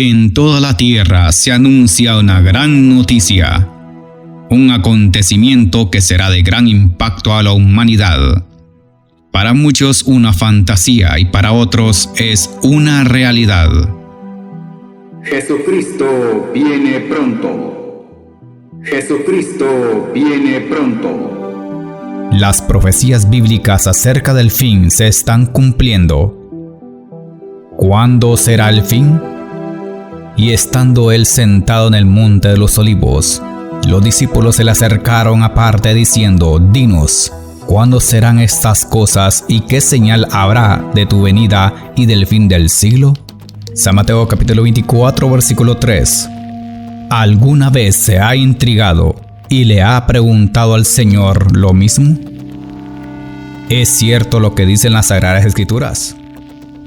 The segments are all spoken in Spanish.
En toda la tierra se anuncia una gran noticia, un acontecimiento que será de gran impacto a la humanidad. Para muchos una fantasía y para otros es una realidad. Jesucristo viene pronto. Jesucristo viene pronto. Las profecías bíblicas acerca del fin se están cumpliendo. ¿Cuándo será el fin? Y estando él sentado en el monte de los olivos, los discípulos se le acercaron aparte diciendo: Dinos, ¿cuándo serán estas cosas y qué señal habrá de tu venida y del fin del siglo? San Mateo capítulo 24 versículo 3. ¿Alguna vez se ha intrigado y le ha preguntado al Señor lo mismo? ¿Es cierto lo que dicen las Sagradas Escrituras?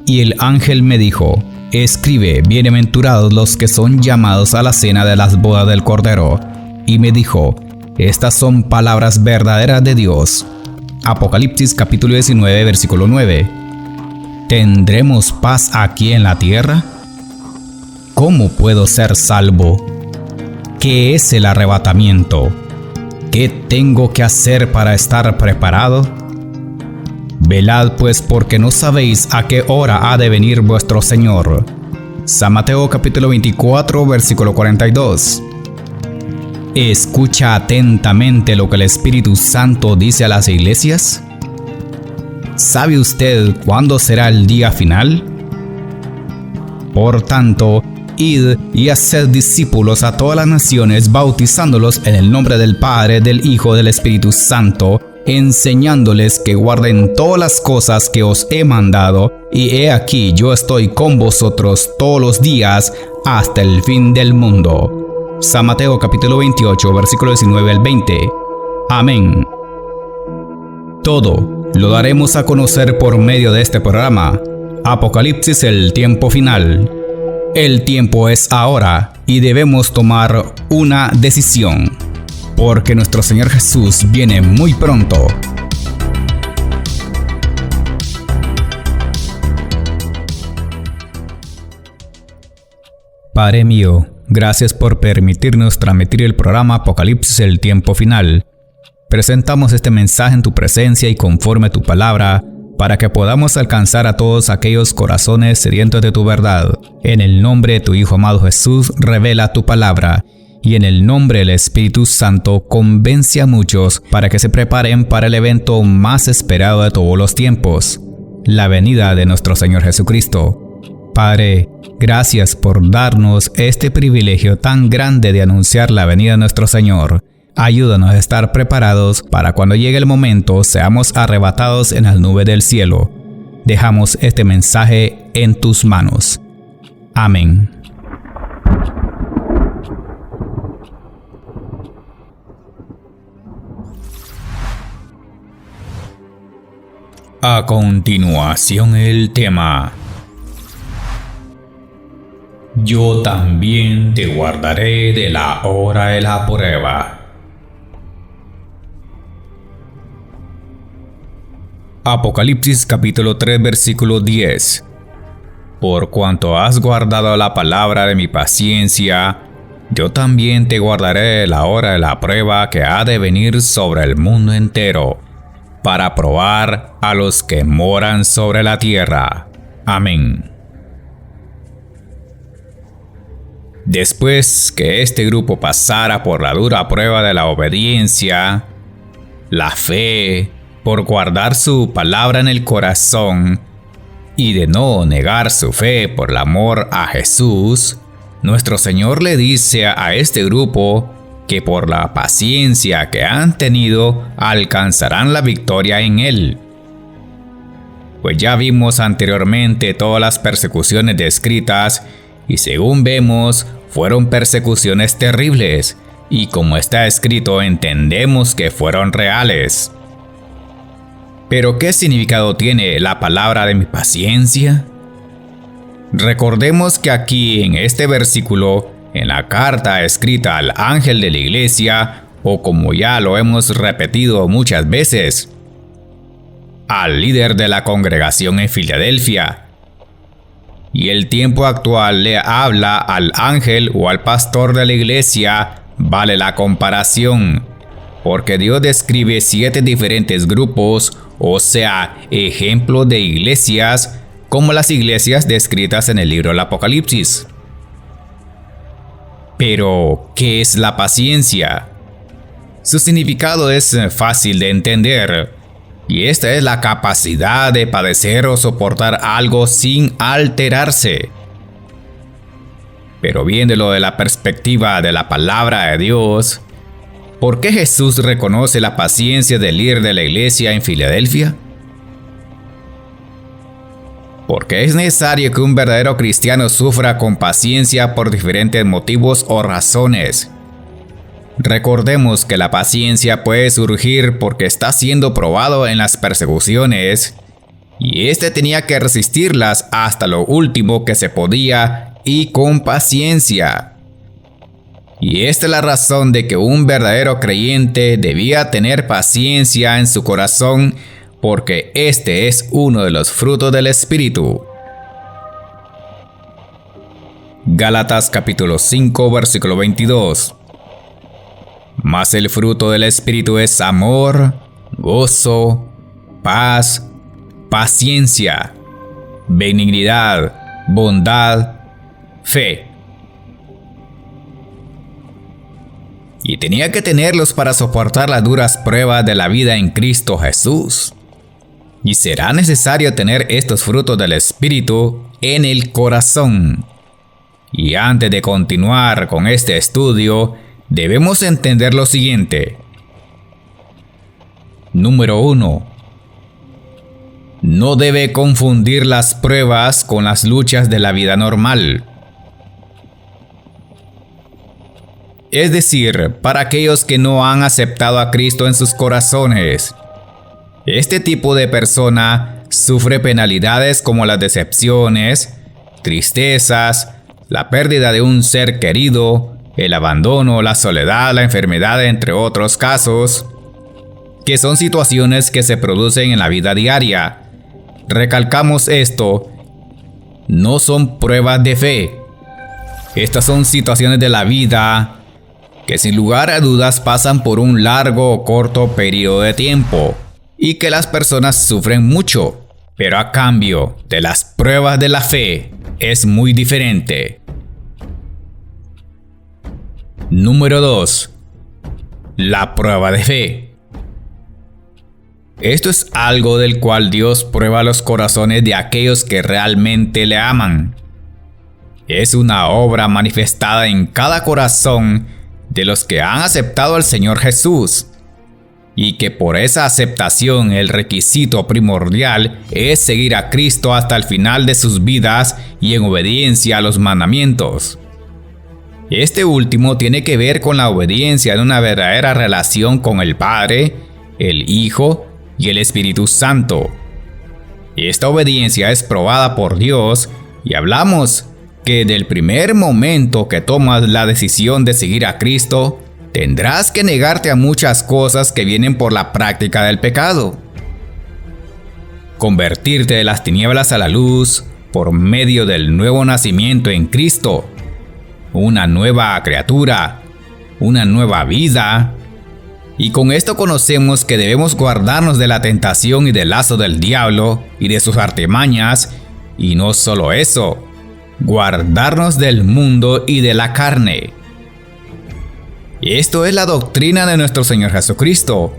Y el ángel me dijo: Escribe, bienaventurados los que son llamados a la cena de las bodas del Cordero. Y me dijo: Estas son palabras verdaderas de Dios. Apocalipsis capítulo 19 versículo 9. ¿Tendremos paz aquí en la tierra? ¿Cómo puedo ser salvo? ¿Qué es el arrebatamiento? ¿Qué tengo que hacer para estar preparado? Velad pues, porque no sabéis a qué hora ha de venir vuestro Señor. San Mateo capítulo 24 versículo 42. ¿Escucha atentamente lo que el Espíritu Santo dice a las iglesias? ¿Sabe usted cuándo será el día final? Por tanto, id y haced discípulos a todas las naciones, bautizándolos en el nombre del Padre, del Hijo, del Espíritu Santo, enseñándoles que guarden todas las cosas que os he mandado, y he aquí yo estoy con vosotros todos los días hasta el fin del mundo. San Mateo capítulo 28 versículo 19 al 20. Amén. Todo lo daremos a conocer por medio de este programa. Apocalipsis, el tiempo final. El tiempo es ahora y debemos tomar una decisión, porque nuestro Señor Jesús viene muy pronto. Padre mío, gracias por permitirnos transmitir el programa Apocalipsis, el tiempo final. Presentamos este mensaje en tu presencia y conforme a tu palabra, para que podamos alcanzar a todos aquellos corazones sedientos de tu verdad. En el nombre de tu Hijo amado Jesús, revela tu palabra. Y en el nombre del Espíritu Santo, convence a muchos para que se preparen para el evento más esperado de todos los tiempos, la venida de nuestro Señor Jesucristo. Padre, gracias por darnos este privilegio tan grande de anunciar la venida de nuestro Señor. Ayúdanos a estar preparados para cuando llegue el momento seamos arrebatados en las nubes del cielo. Dejamos este mensaje en tus manos. Amén. A continuación el tema: Yo también te guardaré de la hora de la prueba. Apocalipsis capítulo 3 versículo 10. Por cuanto has guardado la palabra de mi paciencia, yo también te guardaré de la hora de la prueba que ha de venir sobre el mundo entero, para probar a los que moran sobre la tierra. Amén. Después que este grupo pasara por la dura prueba de la obediencia, la fe, por guardar su palabra en el corazón y de no negar su fe por el amor a Jesús, nuestro Señor le dice a este grupo que por la paciencia que han tenido alcanzarán la victoria en Él. Pues ya vimos anteriormente todas las persecuciones descritas y según vemos fueron persecuciones terribles y como está escrito entendemos que fueron reales. ¿Pero qué significado tiene la palabra de mi paciencia? Recordemos que aquí en este versículo, en la carta escrita al ángel de la iglesia, o como ya lo hemos repetido muchas veces, al líder de la congregación en Filadelfia, y el tiempo actual le habla al ángel o al pastor de la iglesia, vale la comparación, porque Dios describe 7 diferentes grupos, o sea, ejemplos de iglesias, como las iglesias descritas en el libro del Apocalipsis. Pero, ¿qué es la paciencia? Su significado es fácil de entender, y esta es la capacidad de padecer o soportar algo sin alterarse. Pero viéndolo de la perspectiva de la palabra de Dios, ¿por qué Jesús reconoce la paciencia del líder de la iglesia en Filadelfia? Porque es necesario que un verdadero cristiano sufra con paciencia por diferentes motivos o razones. Recordemos que la paciencia puede surgir porque está siendo probado en las persecuciones, y éste tenía que resistirlas hasta lo último que se podía y con paciencia. Y esta es la razón de que un verdadero creyente debía tener paciencia en su corazón, porque este es uno de los frutos del Espíritu. Gálatas capítulo 5 versículo 22. Mas el fruto del Espíritu es amor, gozo, paz, paciencia, benignidad, bondad, fe. Y tenía que tenerlos para soportar las duras pruebas de la vida en Cristo Jesús. Y será necesario tener estos frutos del Espíritu en el corazón. Y antes de continuar con este estudio, debemos entender lo siguiente. Número 1. No debe confundir las pruebas con las luchas de la vida normal. Es decir, para aquellos que no han aceptado a Cristo en sus corazones. Este tipo de persona sufre penalidades como las decepciones, tristezas, la pérdida de un ser querido, el abandono, la soledad, la enfermedad, entre otros casos, que son situaciones que se producen en la vida diaria. Recalcamos esto, no son pruebas de fe. Estas son situaciones de la vida que sin lugar a dudas pasan por un largo o corto periodo de tiempo y que las personas sufren mucho, pero a cambio de las pruebas de la fe es muy diferente. Número 2. La prueba de fe. Esto es algo del cual Dios prueba los corazones de aquellos que realmente le aman. Es una obra manifestada en cada corazón de los que han aceptado al Señor Jesús, y que por esa aceptación el requisito primordial es seguir a Cristo hasta el final de sus vidas y en obediencia a los mandamientos. Este último tiene que ver con la obediencia en una verdadera relación con el Padre, el Hijo y el Espíritu Santo. Esta obediencia es probada por Dios y hablamos que del primer momento que tomas la decisión de seguir a Cristo, tendrás que negarte a muchas cosas que vienen por la práctica del pecado. Convertirte de las tinieblas a la luz por medio del nuevo nacimiento en Cristo. Una nueva criatura, una nueva vida. Y con esto conocemos que debemos guardarnos de la tentación y del lazo del diablo y de sus artimañas, y no solo eso, guardarnos del mundo y de la carne. Esto es la doctrina de nuestro Señor Jesucristo.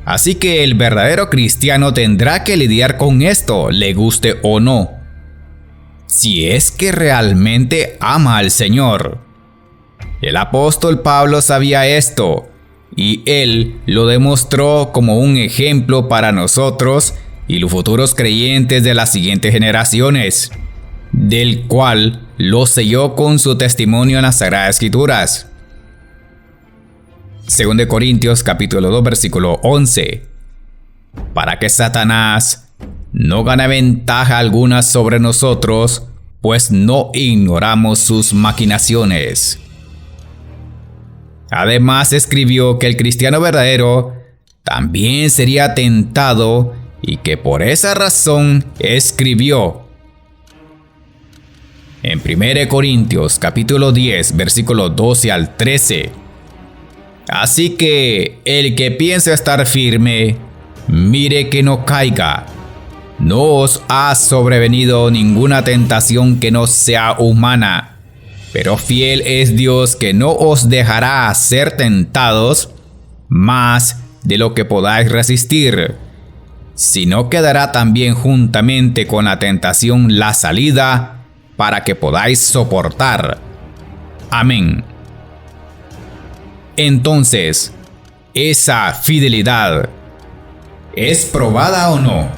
Así que el verdadero cristiano tendrá que lidiar con esto, le guste o no. Si es que realmente ama al Señor. El apóstol Pablo sabía esto, y él lo demostró como un ejemplo para nosotros y los futuros creyentes de las siguientes generaciones, del cual lo selló con su testimonio en las Sagradas Escrituras. 2 Corintios capítulo 2 versículo 11. Para que Satanás no gane ventaja alguna sobre nosotros, pues no ignoramos sus maquinaciones. Además escribió que el cristiano verdadero también sería tentado y que por esa razón escribió: en 1 Corintios capítulo 10, versículos 12 al 13. Así que el que piensa estar firme, mire que no caiga. No os ha sobrevenido ninguna tentación que no sea humana, pero fiel es Dios que no os dejará ser tentados más de lo que podáis resistir, sino que dará también juntamente con la tentación la salida para que podáis soportar. Amén. Entonces, ¿esa fidelidad es probada o no?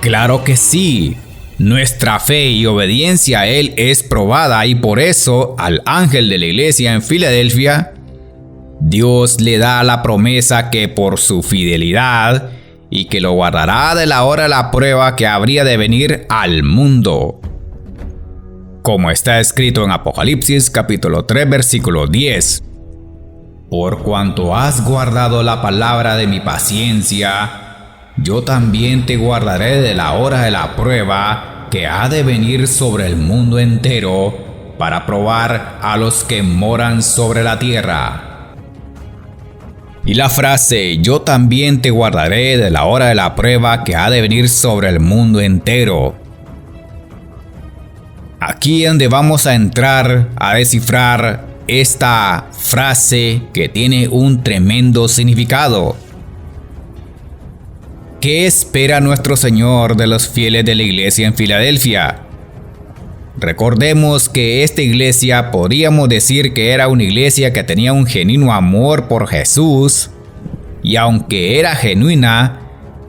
Claro que sí. Nuestra fe y obediencia a Él es probada, y por eso al ángel de la iglesia en Filadelfia, Dios le da la promesa que por su fidelidad y que lo guardará de la hora de la prueba que habría de venir al mundo. Como está escrito en Apocalipsis capítulo 3 versículo 10. Por cuanto has guardado la palabra de mi paciencia, yo también te guardaré de la hora de la prueba que ha de venir sobre el mundo entero para probar a los que moran sobre la tierra. Y la frase yo también te guardaré de la hora de la prueba que ha de venir sobre el mundo entero. Aquí es donde vamos a entrar a descifrar esta frase que tiene un tremendo significado. ¿Qué espera nuestro Señor de los fieles de la iglesia en Filadelfia? Recordemos que esta iglesia podríamos decir que era una iglesia que tenía un genuino amor por Jesús, y aunque era genuina,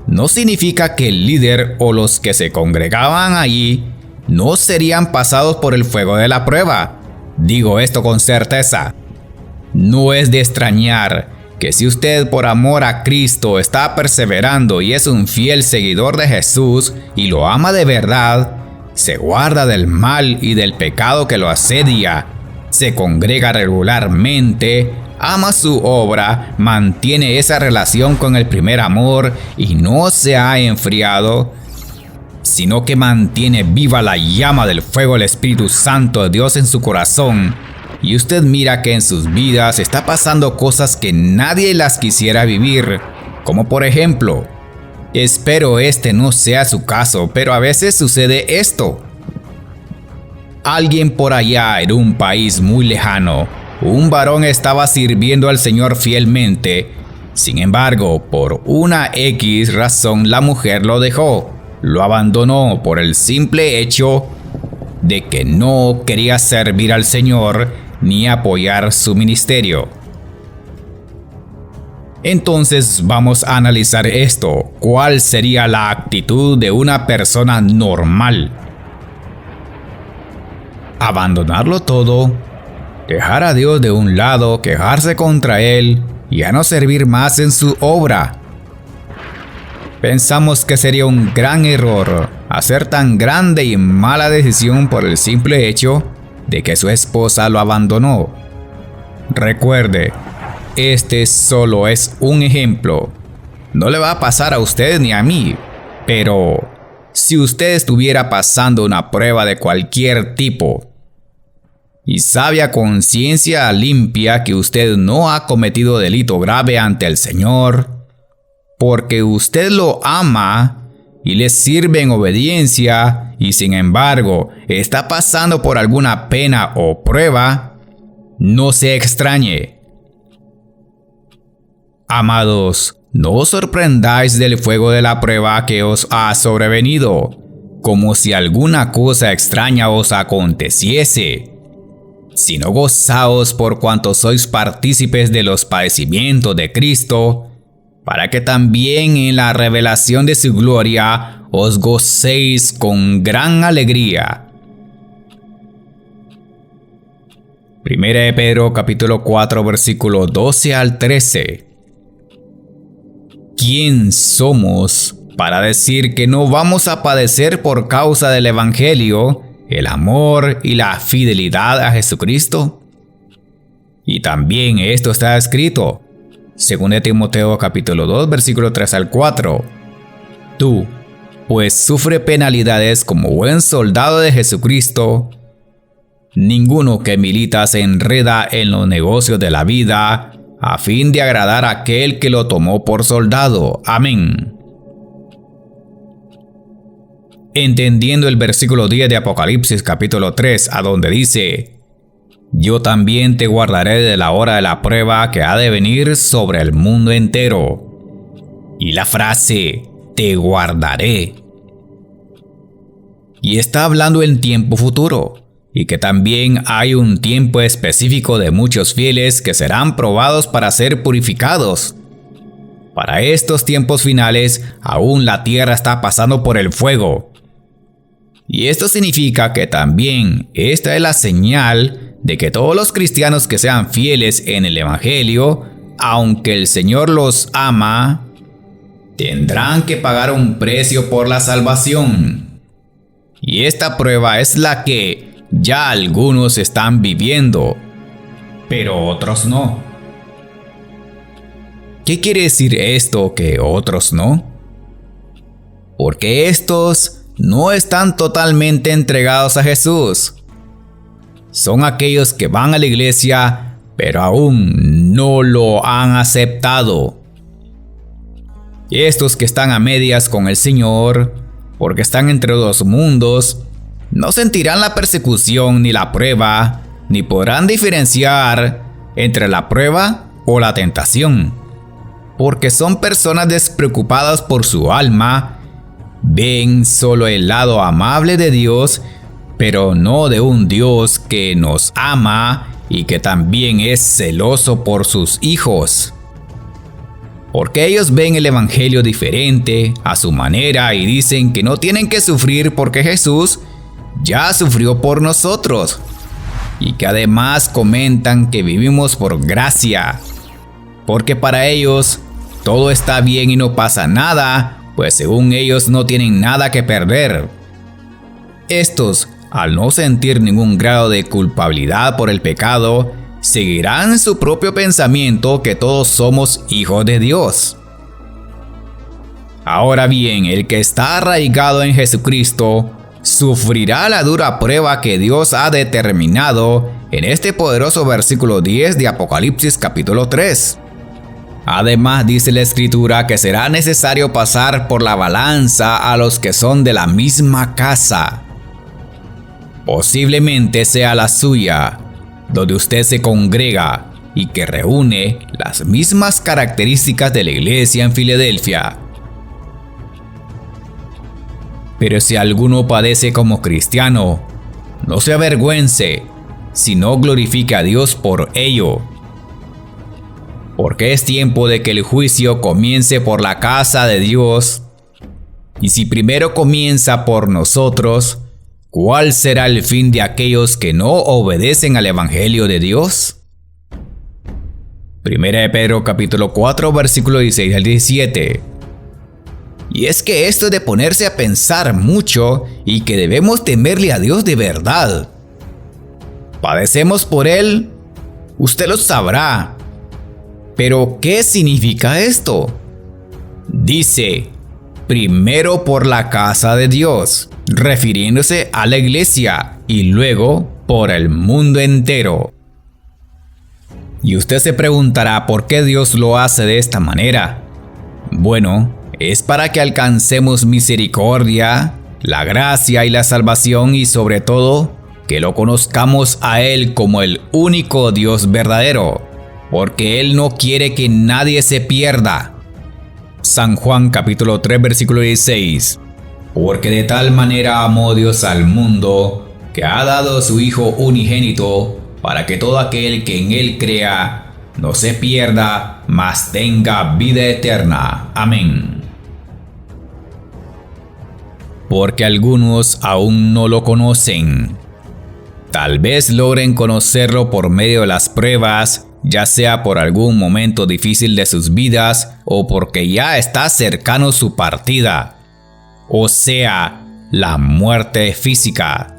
no significa que el líder o los que se congregaban allí no serían pasados por el fuego de la prueba. Digo esto con certeza. No es de extrañar que si usted por amor a Cristo está perseverando y es un fiel seguidor de Jesús y lo ama de verdad, se guarda del mal y del pecado que lo asedia, se congrega regularmente, ama su obra, mantiene esa relación con el primer amor y no se ha enfriado, sino que mantiene viva la llama del fuego del Espíritu Santo de Dios en su corazón, y usted mira que en sus vidas está pasando cosas que nadie las quisiera vivir, como por ejemplo, espero este no sea su caso, pero a veces sucede esto. Alguien por allá en un país muy lejano, un varón estaba sirviendo al Señor fielmente, sin embargo, por una X razón la mujer lo dejó, lo abandonó por el simple hecho de que no quería servir al Señor ni apoyar su ministerio. Entonces vamos a analizar esto. ¿Cuál sería la actitud de una persona normal? Abandonarlo todo, dejar a Dios de un lado, quejarse contra Él y ya no servir más en su obra. Pensamos que sería un gran error hacer tan grande y mala decisión por el simple hecho de que su esposa lo abandonó. Recuerde, este solo es un ejemplo. No le va a pasar a usted ni a mí, pero si usted estuviera pasando una prueba de cualquier tipo y sabe a conciencia limpia que usted no ha cometido delito grave ante el Señor, porque usted lo ama y le sirve en obediencia, y sin embargo está pasando por alguna pena o prueba, no se extrañe. Amados, no os sorprendáis del fuego de la prueba que os ha sobrevenido, como si alguna cosa extraña os aconteciese, sino gozaos por cuanto sois partícipes de los padecimientos de Cristo, para que también en la revelación de su gloria os gocéis con gran alegría. Primera de Pedro capítulo 4 versículo 12 al 13. ¿Quién somos para decir que no vamos a padecer por causa del Evangelio, el amor y la fidelidad a Jesucristo? Y también esto está escrito, 2 Timoteo capítulo 2 versículo 3 al 4. Tú, pues sufre penalidades como buen soldado de Jesucristo. Ninguno que milita se enreda en los negocios de la vida a fin de agradar a aquel que lo tomó por soldado. Amén. Entendiendo el versículo 10 de Apocalipsis capítulo 3, a donde dice: yo también te guardaré de la hora de la prueba que ha de venir sobre el mundo entero. Y la frase, te guardaré, y está hablando en tiempo futuro, y que también hay un tiempo específico de muchos fieles que serán probados para ser purificados. Para estos tiempos finales, aún la tierra está pasando por el fuego. Y esto significa que también esta es la señal de que todos los cristianos que sean fieles en el Evangelio, aunque el Señor los ama, tendrán que pagar un precio por la salvación. Y esta prueba es la que ya algunos están viviendo, pero otros no. ¿Qué quiere decir esto que otros no? Porque estos no están totalmente entregados a Jesús. Son aquellos que van a la iglesia, pero aún no lo han aceptado. Y estos que están a medias con el Señor, porque están entre dos mundos, no sentirán la persecución ni la prueba, ni podrán diferenciar entre la prueba o la tentación, porque son personas despreocupadas por su alma. Ven solo el lado amable de Dios, pero no de un Dios que nos ama y que también es celoso por sus hijos. Porque ellos ven el Evangelio diferente, a su manera, y dicen que no tienen que sufrir porque Jesús ya sufrió por nosotros. Y que además comentan que vivimos por gracia, porque para ellos todo está bien y no pasa nada, pues según ellos no tienen nada que perder. Estos, al no sentir ningún grado de culpabilidad por el pecado, seguirán su propio pensamiento que todos somos hijos de Dios. Ahora bien, el que está arraigado en Jesucristo sufrirá la dura prueba que Dios ha determinado en este poderoso versículo 10 de Apocalipsis capítulo 3. Además, dice la Escritura que será necesario pasar por la balanza a los que son de la misma casa. Posiblemente sea la suya, donde usted se congrega y que reúne las mismas características de la iglesia en Filadelfia. Pero si alguno padece como cristiano, no se avergüence, sino glorifique a Dios por ello. Porque es tiempo de que el juicio comience por la casa de Dios. Y si primero comienza por nosotros, ¿cuál será el fin de aquellos que no obedecen al Evangelio de Dios? Primera de Pedro capítulo 4 versículo 16 al 17. Y es que esto es de ponerse a pensar mucho y que debemos temerle a Dios de verdad. ¿Padecemos por Él? Usted lo sabrá. Pero, ¿qué significa esto? Dice, primero por la casa de Dios, refiriéndose a la iglesia, y luego por el mundo entero. Y usted se preguntará por qué Dios lo hace de esta manera. Bueno, es para que alcancemos misericordia, la gracia y la salvación, y sobre todo, que lo conozcamos a Él como el único Dios verdadero, porque Él no quiere que nadie se pierda. San Juan capítulo 3 versículo 16. Porque de tal manera amó Dios al mundo, que ha dado a su Hijo unigénito, para que todo aquel que en Él crea no se pierda, mas tenga vida eterna. Amén. Porque algunos aún no lo conocen. Tal vez logren conocerlo por medio de las pruebas, ya sea por algún momento difícil de sus vidas o porque ya está cercano su partida, o sea, la muerte física.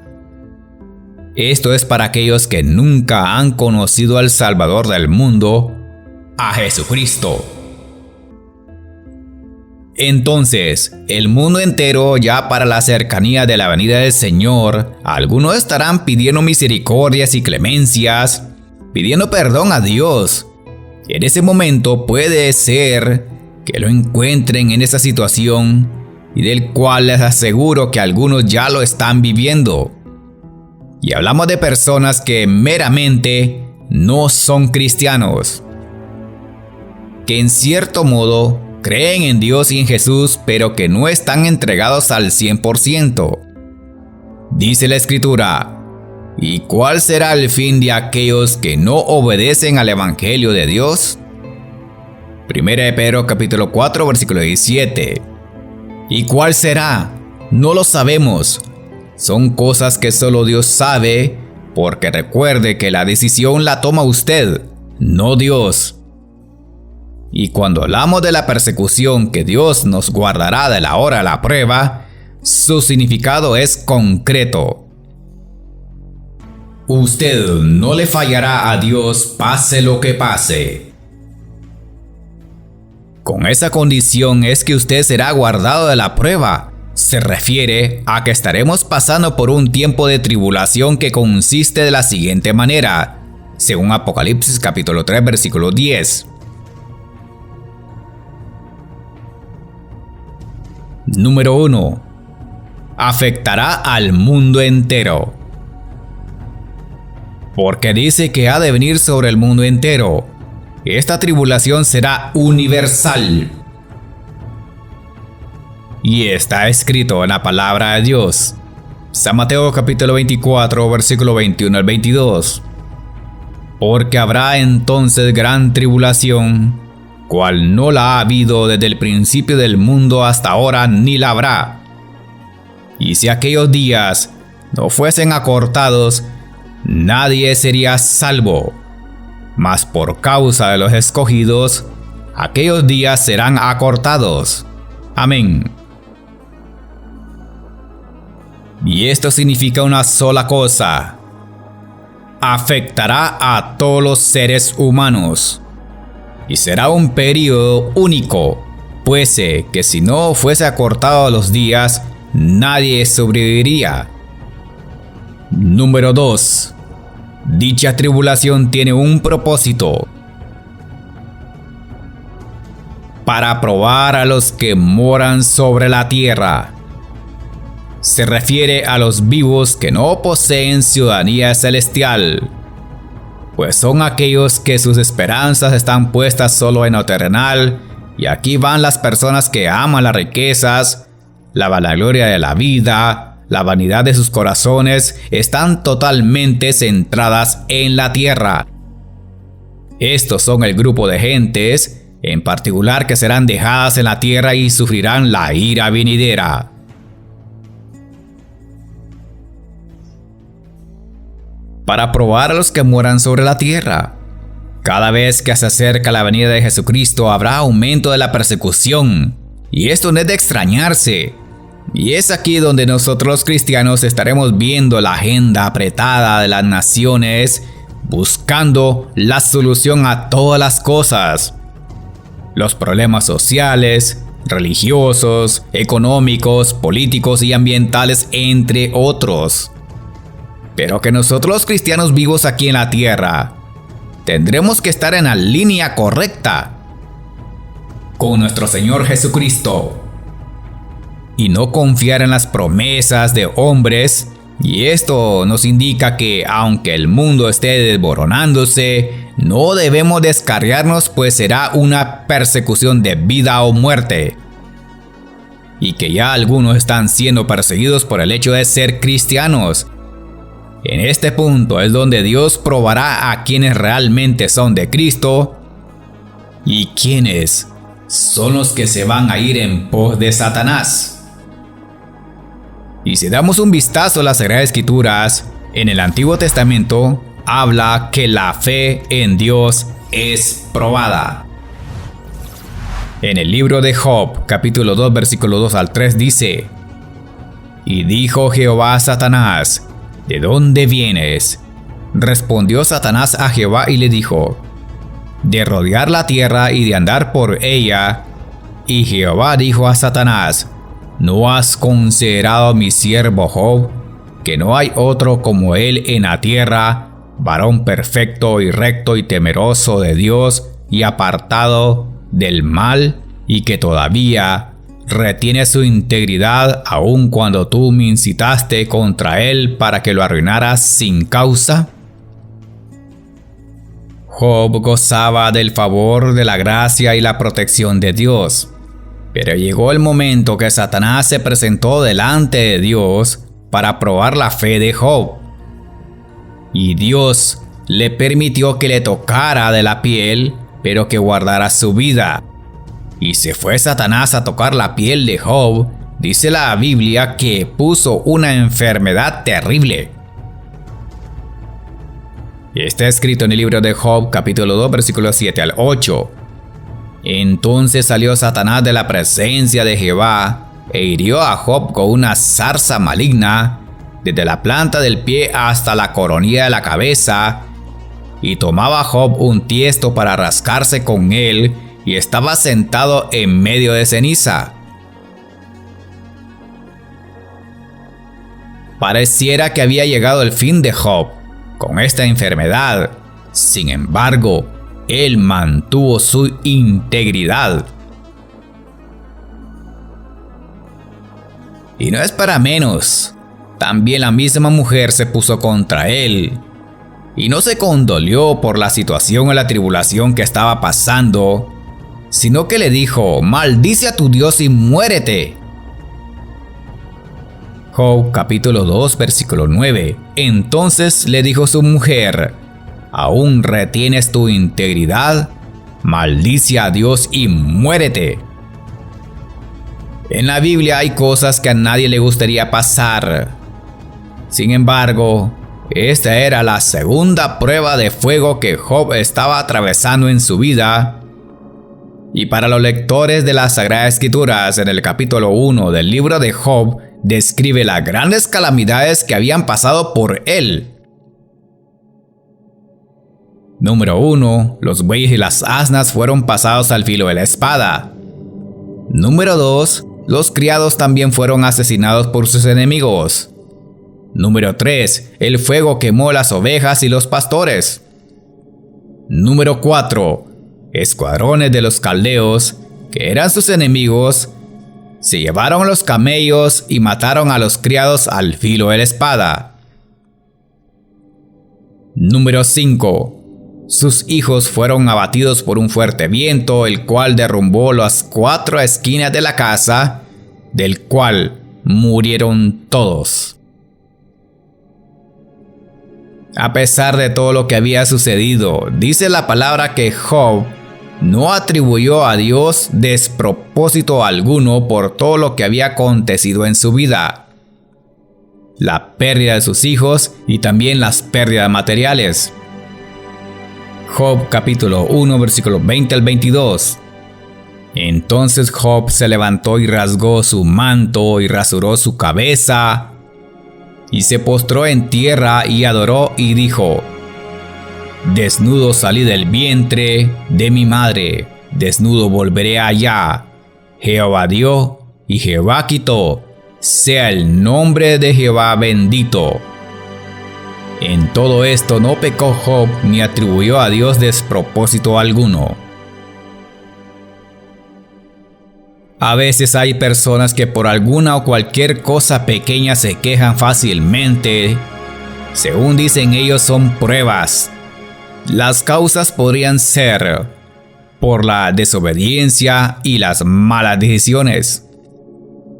Esto es para aquellos que nunca han conocido al Salvador del mundo, a Jesucristo. Entonces, el mundo entero, ya para la cercanía de la venida del Señor, algunos estarán pidiendo misericordias y clemencias, pidiendo perdón a Dios. En ese momento puede ser que lo encuentren en esa situación y del cual les aseguro que algunos ya lo están viviendo. Y hablamos de personas que meramente no son cristianos, que en cierto modo creen en Dios y en Jesús, pero que no están entregados al 100%. Dice la Escritura: ¿y cuál será el fin de aquellos que no obedecen al Evangelio de Dios? 1 de Pedro capítulo 4 versículo 17. ¿Y cuál será? No lo sabemos. Son cosas que solo Dios sabe, porque recuerde que la decisión la toma usted, no Dios. Y cuando hablamos de la persecución que Dios nos guardará de la hora de la prueba, su significado es concreto. Usted no le fallará a Dios pase lo que pase. Con esa condición es que usted será guardado de la prueba. Se refiere a que estaremos pasando por un tiempo de tribulación que consiste de la siguiente manera, según Apocalipsis capítulo 3 versículo 10. Número 1. Afectará al mundo entero. Porque dice que ha de venir sobre el mundo entero. Esta tribulación será universal. Y está escrito en la palabra de Dios. San Mateo capítulo 24 versículo 21 al 22. Porque habrá entonces gran tribulación, cual no la ha habido desde el principio del mundo hasta ahora, ni la habrá. Y si aquellos días no fuesen acortados, nadie sería salvo. Mas por causa de los escogidos, aquellos días serán acortados. Amén. Y esto significa una sola cosa: afectará a todos los seres humanos. Y será un periodo único, pues que si no fuese acortado los días, nadie sobreviviría. Número 2. Dicha tribulación tiene un propósito: para probar a los que moran sobre la tierra. Se refiere a los vivos que no poseen ciudadanía celestial, pues son aquellos que sus esperanzas están puestas solo en lo terrenal, y aquí van las personas que aman las riquezas, la vanagloria de la vida, la vanidad de sus corazones, están totalmente centradas en la tierra. Estos son el grupo de gentes, en particular, que serán dejadas en la tierra y sufrirán la ira venidera. Para probar a los que mueran sobre la tierra. Cada vez que se acerca la venida de Jesucristo habrá aumento de la persecución, y esto no es de extrañarse. Y es aquí donde nosotros los cristianos estaremos viendo la agenda apretada de las naciones, buscando la solución a todas las cosas. Los problemas sociales, religiosos, económicos, políticos y ambientales, entre otros. Pero que nosotros los cristianos vivos aquí en la tierra tendremos que estar en la línea correcta con nuestro Señor Jesucristo y no confiar en las promesas de hombres. Y esto nos indica que aunque el mundo esté desboronándose, no debemos descarriarnos, pues será una persecución de vida o muerte. Y que ya algunos están siendo perseguidos por el hecho de ser cristianos. En este punto es donde Dios probará a quienes realmente son de Cristo y quienes son los que se van a ir en pos de Satanás. Y si damos un vistazo a las Sagradas Escrituras, en el Antiguo Testamento habla que la fe en Dios es probada. En el libro de Job, capítulo 2, versículo 2 al 3 dice: Y dijo Jehová a Satanás: ¿De dónde vienes? Respondió Satanás a Jehová y le dijo: De rodear la tierra y de andar por ella, Y Jehová dijo a Satanás: ¿No has considerado a mi siervo Job, que no hay otro como él en la tierra, varón perfecto y recto y temeroso de Dios y apartado del mal, y que todavía retiene su integridad aun cuando tú me incitaste contra él para que lo arruinaras sin causa? Job gozaba del favor, de la gracia y la protección de Dios. Pero llegó el momento que Satanás se presentó delante de Dios para probar la fe de Job. Y Dios le permitió que le tocara de la piel, pero que guardara su vida. Y se fue Satanás a tocar la piel de Job. Dice la Biblia que puso una enfermedad terrible. Está escrito en el libro de Job, capítulo 2, versículos 7 al 8. Entonces salió Satanás de la presencia de Jehová e hirió a Job con una zarza maligna, desde la planta del pie hasta la coronilla de la cabeza. Y tomaba Job un tiesto para rascarse con él, y estaba sentado en medio de ceniza. Pareciera que había llegado el fin de Job con esta enfermedad. Sin embargo, él mantuvo su integridad. Y no es para menos. También la misma mujer se puso contra él. Y no se condolió por la situación o la tribulación que estaba pasando, sino que le dijo: maldice a tu Dios y muérete. Job capítulo 2 versículo 9. Entonces le dijo su mujer: ¿aún retienes tu integridad? Maldice a Dios y muérete. En la Biblia hay cosas que a nadie le gustaría pasar. Sin embargo, esta era la segunda prueba de fuego que Job estaba atravesando en su vida. Y para los lectores de las Sagradas Escrituras, en el capítulo 1 del libro de Job, describe las grandes calamidades que habían pasado por él. Número 1. Los bueyes y las asnas fueron pasados al filo de la espada. Número 2. Los criados también fueron asesinados por sus enemigos. Número 3. El fuego quemó las ovejas y los pastores. Número 4. Escuadrones de los caldeos, que eran sus enemigos, se llevaron los camellos y mataron a los criados al filo de la espada. Número 5. Sus hijos fueron abatidos por un fuerte viento, el cual derrumbó las 4 esquinas de la casa, del cual murieron todos. A pesar de todo lo que había sucedido, dice la palabra que Job no atribuyó a Dios despropósito alguno por todo lo que había acontecido en su vida. La pérdida de sus hijos y también las pérdidas materiales. Job capítulo 1 versículos 20 al 22. Entonces Job se levantó y rasgó su manto y rasuró su cabeza y se postró en tierra y adoró y dijo: desnudo salí del vientre de mi madre, desnudo volveré allá. Jehová dio y Jehová quitó, sea el nombre de Jehová bendito. En todo esto no pecó Job ni atribuyó a Dios despropósito alguno. A veces hay personas que por alguna o cualquier cosa pequeña se quejan fácilmente. Según dicen ellos, son pruebas. Las causas podrían ser por la desobediencia y las malas decisiones.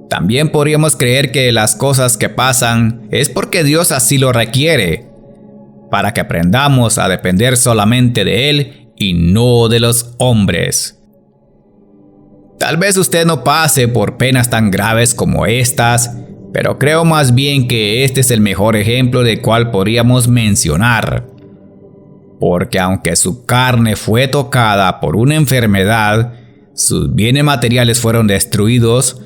También podríamos creer que las cosas que pasan es porque Dios así lo requiere, para que aprendamos a depender solamente de Él y no de los hombres. Tal vez usted no pase por penas tan graves como estas, pero creo más bien que este es el mejor ejemplo del cual podríamos mencionar. Porque aunque su carne fue tocada por una enfermedad, sus bienes materiales fueron destruidos,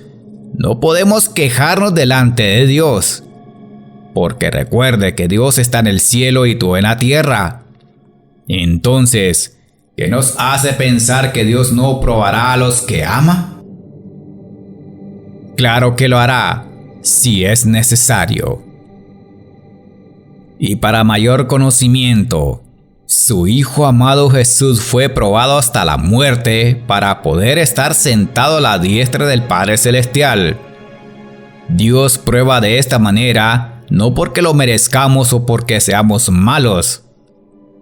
no podemos quejarnos delante de Dios. Porque recuerde que Dios está en el cielo y tú en la tierra. Entonces, ¿qué nos hace pensar que Dios no probará a los que ama? Claro que lo hará, si es necesario. Y para mayor conocimiento, su Hijo amado Jesús fue probado hasta la muerte para poder estar sentado a la diestra del Padre Celestial. Dios prueba de esta manera no porque lo merezcamos o porque seamos malos,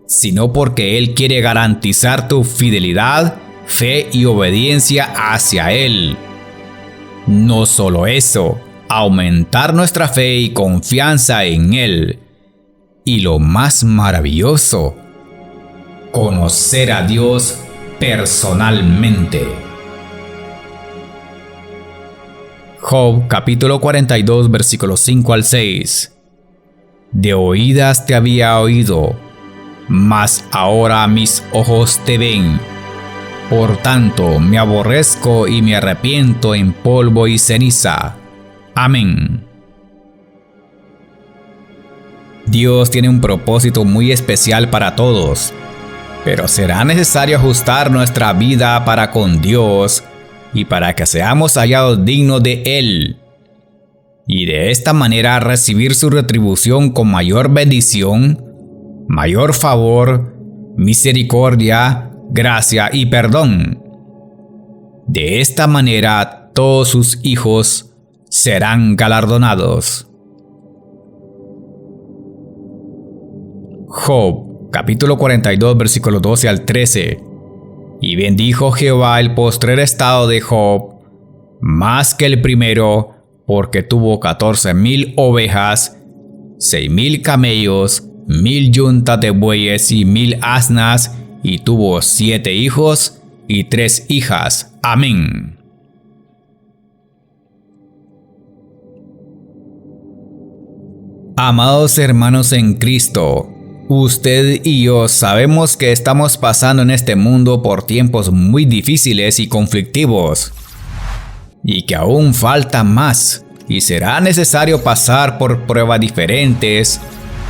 sino porque Él quiere garantizar tu fidelidad, fe y obediencia hacia Él. No solo eso, aumentar nuestra fe y confianza en Él. Y lo más maravilloso, conocer a Dios personalmente. Job capítulo 42 versículos 5 al 6. De oídas te había oído, mas ahora mis ojos te ven. Por tanto me aborrezco y me arrepiento en polvo y ceniza. Amén. Dios tiene un propósito muy especial para todos, pero será necesario ajustar nuestra vida para con Dios y para que seamos hallados dignos de Él, y de esta manera recibir su retribución con mayor bendición, mayor favor, misericordia, gracia y perdón. De esta manera todos sus hijos serán galardonados. Job, capítulo 42, versículos 12 al 13. Y bendijo Jehová el postrer estado de Job, más que el primero, porque tuvo 14,000 ovejas, 6,000 camellos, 1,000 yuntas de bueyes y 1,000 asnas, y tuvo 7 hijos y 3 hijas. Amén. Amados hermanos en Cristo, usted y yo sabemos que estamos pasando en este mundo por tiempos muy difíciles y conflictivos, y que aún falta más, y será necesario pasar por pruebas diferentes,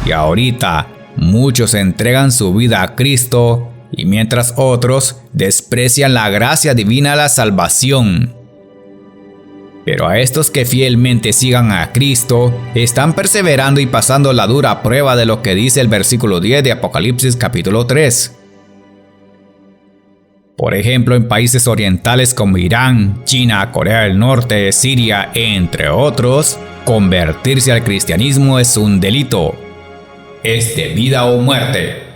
y ahorita muchos entregan su vida a Cristo, y mientras otros desprecian la gracia divina de la salvación. Pero a estos que fielmente sigan a Cristo, están perseverando y pasando la dura prueba de lo que dice el versículo 10 de Apocalipsis capítulo 3. Por ejemplo, en países orientales como Irán, China, Corea del Norte, Siria, entre otros, convertirse al cristianismo es un delito. Es de vida o muerte.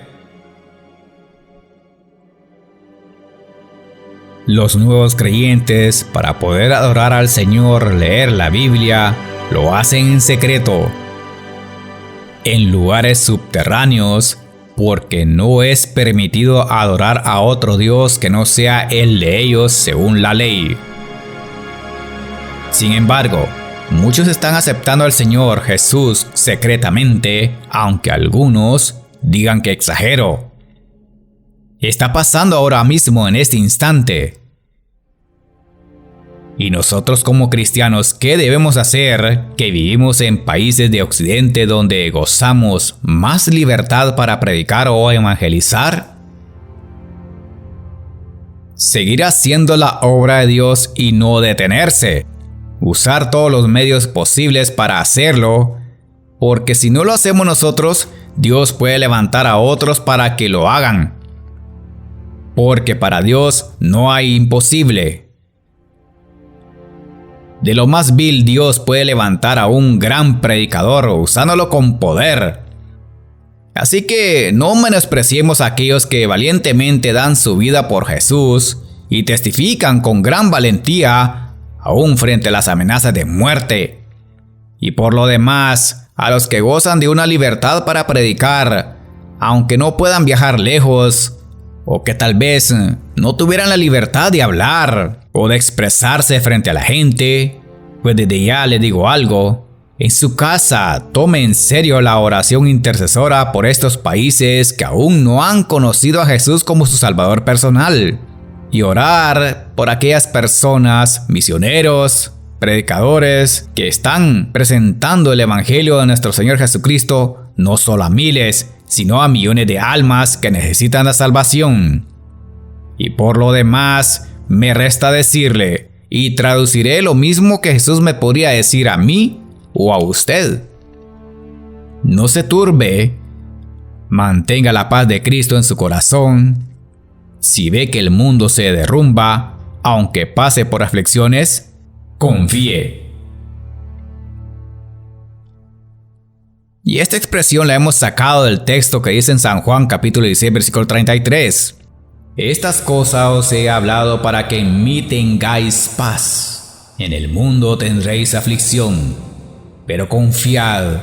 Los nuevos creyentes, para poder adorar al Señor, leer la Biblia, lo hacen en secreto, en lugares subterráneos, porque no es permitido adorar a otro Dios que no sea el de ellos según la ley. Sin embargo, muchos están aceptando al Señor Jesús secretamente, aunque algunos digan que exagero. Está pasando ahora mismo en este instante. Y nosotros como cristianos, ¿qué debemos hacer que vivimos en países de Occidente donde gozamos más libertad para predicar o evangelizar? Seguir haciendo la obra de Dios y no detenerse. Usar todos los medios posibles para hacerlo, porque si no lo hacemos nosotros, Dios puede levantar a otros para que lo hagan. Porque para Dios no hay imposible. De lo más vil, Dios puede levantar a un gran predicador usándolo con poder. Así que no menospreciemos a aquellos que valientemente dan su vida por Jesús y testifican con gran valentía, aún frente a las amenazas de muerte. Y por lo demás, a los que gozan de una libertad para predicar, aunque no puedan viajar lejos, o que tal vez no tuvieran la libertad de hablar o de expresarse frente a la gente, pues desde ya les digo algo, en su casa tome en serio la oración intercesora por estos países que aún no han conocido a Jesús como su Salvador personal, y orar por aquellas personas, misioneros, predicadores, que están presentando el Evangelio de nuestro Señor Jesucristo no solo a miles, sino a millones de almas que necesitan la salvación. Y por lo demás, me resta decirle, y traduciré lo mismo que Jesús me podría decir a mí o a usted. No se turbe, mantenga la paz de Cristo en su corazón. Si ve que el mundo se derrumba, aunque pase por aflicciones, confíe. Y esta expresión la hemos sacado del texto que dice en San Juan capítulo 16 versículo 33. Estas cosas os he hablado para que en mí tengáis paz. En el mundo tendréis aflicción, pero confiad,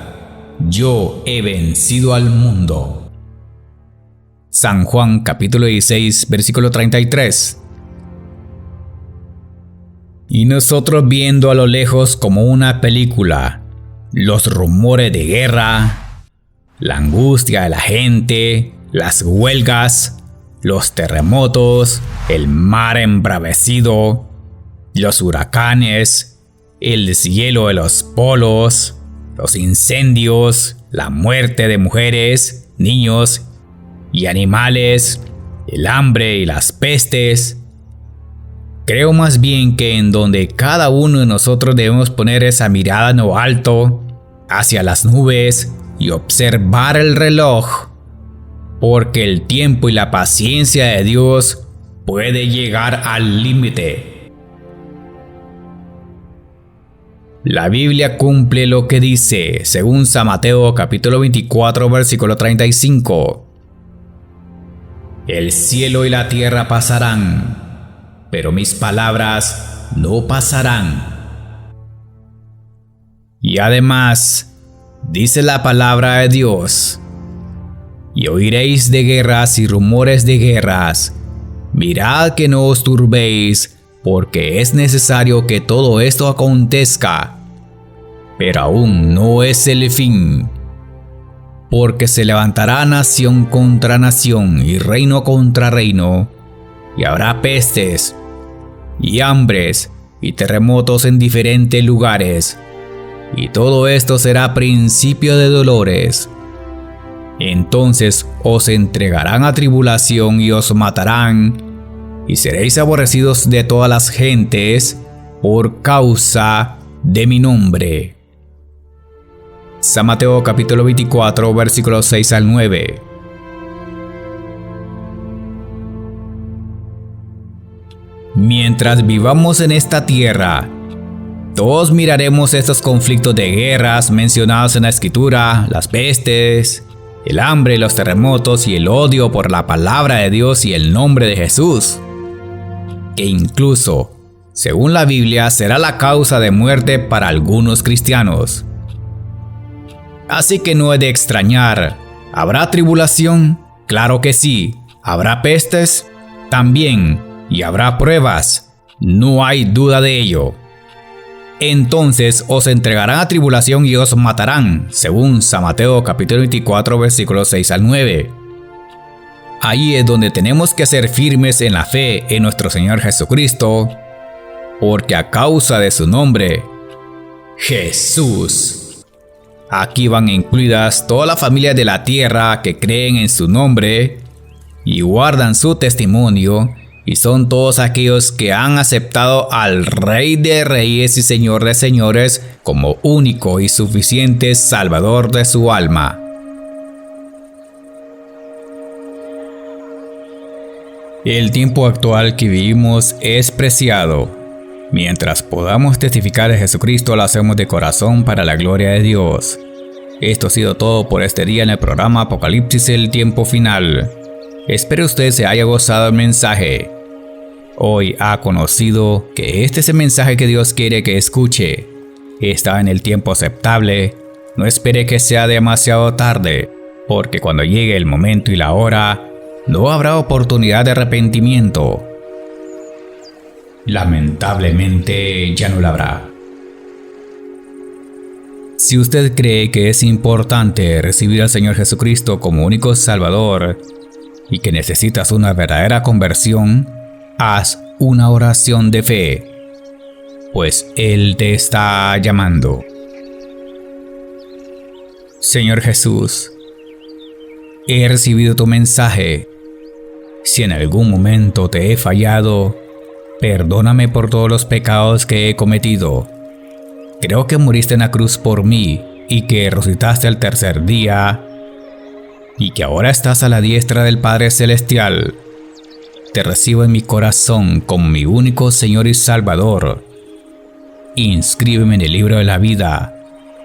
yo he vencido al mundo. San Juan capítulo 16 versículo 33. Y nosotros viendo a lo lejos como una película, los rumores de guerra, la angustia de la gente, las huelgas, los terremotos, el mar embravecido, los huracanes, el deshielo de los polos, los incendios, la muerte de mujeres, niños y animales, el hambre y las pestes. Creo más bien que en donde cada uno de nosotros debemos poner esa mirada en lo alto, hacia las nubes y observar el reloj, porque el tiempo y la paciencia de Dios puede llegar al límite. La Biblia cumple lo que dice, según San Mateo capítulo 24 versículo 35. El cielo y la tierra pasarán, pero mis palabras no pasarán. Y además, dice la palabra de Dios: y oiréis de guerras y rumores de guerras. Mirad que no os turbéis, porque es necesario que todo esto acontezca, pero aún no es el fin. Porque se levantará nación contra nación y reino contra reino, y habrá pestes, y hambres, y terremotos en diferentes lugares, y todo esto será principio de dolores. Entonces os entregarán a tribulación y os matarán, y seréis aborrecidos de todas las gentes por causa de mi nombre. San Mateo capítulo 24 versículos 6 al 9. Mientras vivamos en esta tierra, todos miraremos estos conflictos de guerras mencionados en la Escritura, las pestes, el hambre, los terremotos y el odio por la palabra de Dios y el nombre de Jesús, que incluso, según la Biblia, será la causa de muerte para algunos cristianos. Así que no es de extrañar. ¿Habrá tribulación? Claro que sí. ¿Habrá pestes? También. ¿Y habrá pruebas? No hay duda de ello. Entonces os entregarán a tribulación y os matarán, según San Mateo capítulo 24 versículos 6 al 9. Ahí es donde tenemos que ser firmes en la fe en nuestro Señor Jesucristo, porque a causa de su nombre, Jesús. Aquí van incluidas todas las familias de la tierra que creen en su nombre y guardan su testimonio, y son todos aquellos que han aceptado al Rey de Reyes y Señor de Señores como único y suficiente Salvador de su alma. El tiempo actual que vivimos es preciado. Mientras podamos testificar de Jesucristo, lo hacemos de corazón para la gloria de Dios. Esto ha sido todo por este día en el programa Apocalipsis, el tiempo final. Espero usted se haya gozado del mensaje. Hoy ha conocido que este es el mensaje que Dios quiere que escuche. Está en el tiempo aceptable. No espere que sea demasiado tarde, porque cuando llegue el momento y la hora, no habrá oportunidad de arrepentimiento. Lamentablemente ya no la habrá. Si usted cree que es importante recibir al Señor Jesucristo como único Salvador y que necesitas una verdadera conversión, haz una oración de fe, pues Él te está llamando. Señor Jesús, he recibido tu mensaje. Si en algún momento te he fallado, perdóname por todos los pecados que he cometido. Creo que moriste en la cruz por mí y que resucitaste al tercer día y que ahora estás a la diestra del Padre Celestial. Te recibo en mi corazón como mi único Señor y Salvador. Inscríbeme en el libro de la vida.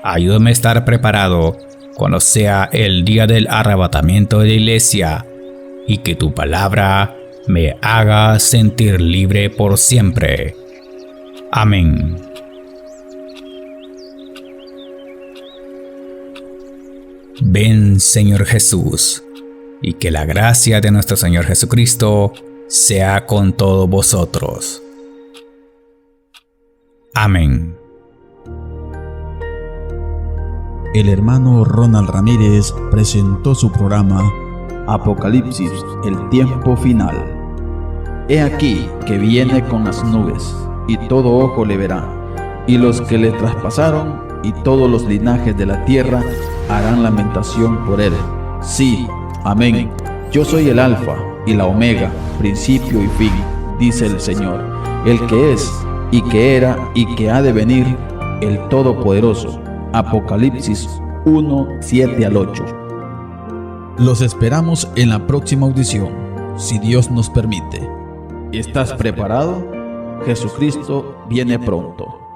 Ayúdame a estar preparado cuando sea el día del arrebatamiento de la iglesia y que tu palabra me haga sentir libre por siempre. Amén. Ven, Señor Jesús, y que la gracia de nuestro Señor Jesucristo sea con todos vosotros. Amén. El hermano Ronald Ramírez presentó su programa Apocalipsis, el tiempo final. He aquí que viene con las nubes, y todo ojo le verá, y los que le traspasaron, y todos los linajes de la tierra harán lamentación por él. Sí, amén. Yo soy el Alfa y la Omega, principio y fin, dice el Señor, el que es, y que era, y que ha de venir, el Todopoderoso. Apocalipsis 1, 7 al 8. Los esperamos en la próxima audición, si Dios nos permite. ¿Estás preparado? Jesucristo viene pronto.